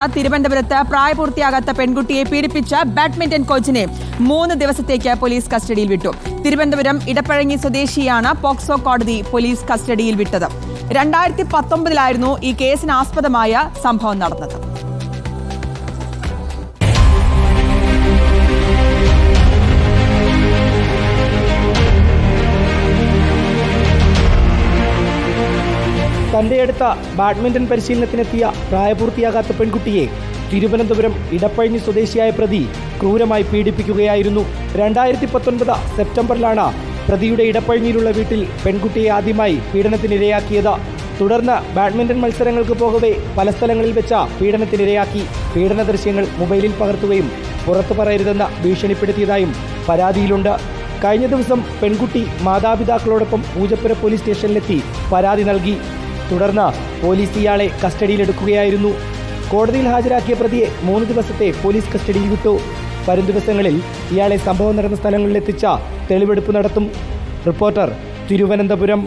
തിരുവനന്തപുരത്ത് പ്രായപൂർത്തിയാകാത്ത പെൺകുട്ടിയെ പീഡിപ്പിച്ച ബാഡ്മിന്റൺ കോച്ചിനെ 3 ദിവസത്തേക്ക് പോലീസ് കസ്റ്റഡിയിൽ വിട്ടു. തിരുവനന്തപുരം ഇടപ്പഴഞ്ഞി സ്വദേശിയാണ് പോക്സോ കോടതി പോലീസ് കസ്റ്റഡിയിൽ വിട്ടത്. 2019 ഈ കേസിനാസ്പദമായ സംഭവം നടന്നത്. തന്റെ അടുത്ത ബാഡ്മിന്റൺ പരിശീലനത്തിനെത്തിയ പ്രായപൂർത്തിയാകാത്ത പെൺകുട്ടിയെ തിരുവനന്തപുരം ഇടപ്പഴഞ്ഞി സ്വദേശിയായ പ്രതി ക്രൂരമായി പീഡിപ്പിക്കുകയായിരുന്നു. 2019 സെപ്റ്റംബറിലാണ് പ്രതിയുടെ ഇടപ്പഴഞ്ഞിയിലുള്ള വീട്ടിൽ പെൺകുട്ടിയെ ആദ്യമായി പീഡനത്തിനിരയാക്കിയത്. തുടർന്ന് ബാഡ്മിന്റൺ മത്സരങ്ങൾക്ക് പോകവെ പല സ്ഥലങ്ങളിൽ വെച്ച പീഡനത്തിനിരയാക്കി. പീഡന ദൃശ്യങ്ങൾ മൊബൈലിൽ പകർത്തുകയും പുറത്തു പറയരുതെന്ന് ഭീഷണിപ്പെടുത്തിയതായും പരാതിയിലുണ്ട്. കഴിഞ്ഞ ദിവസം പെൺകുട്ടി മാതാപിതാക്കളോടൊപ്പം പൂജപ്പുര പോലീസ് സ്റ്റേഷനിലെത്തി പരാതി നൽകി. തുടർന്ന് പോലീസ് ഇയാളെ കസ്റ്റഡിയിലെടുക്കുകയായിരുന്നു. കോടതിയിൽ ഹാജരാക്കിയ പ്രതിയെ 3 ദിവസത്തെ പോലീസ് കസ്റ്റഡിയിൽ വിട്ടു. വരും ദിവസങ്ങളിൽ ഇയാളെ സംഭവം നടന്ന സ്ഥലങ്ങളിലെത്തിച്ച തെളിവെടുപ്പ് നടത്തും. റിപ്പോർട്ടർ, തിരുവനന്തപുരം.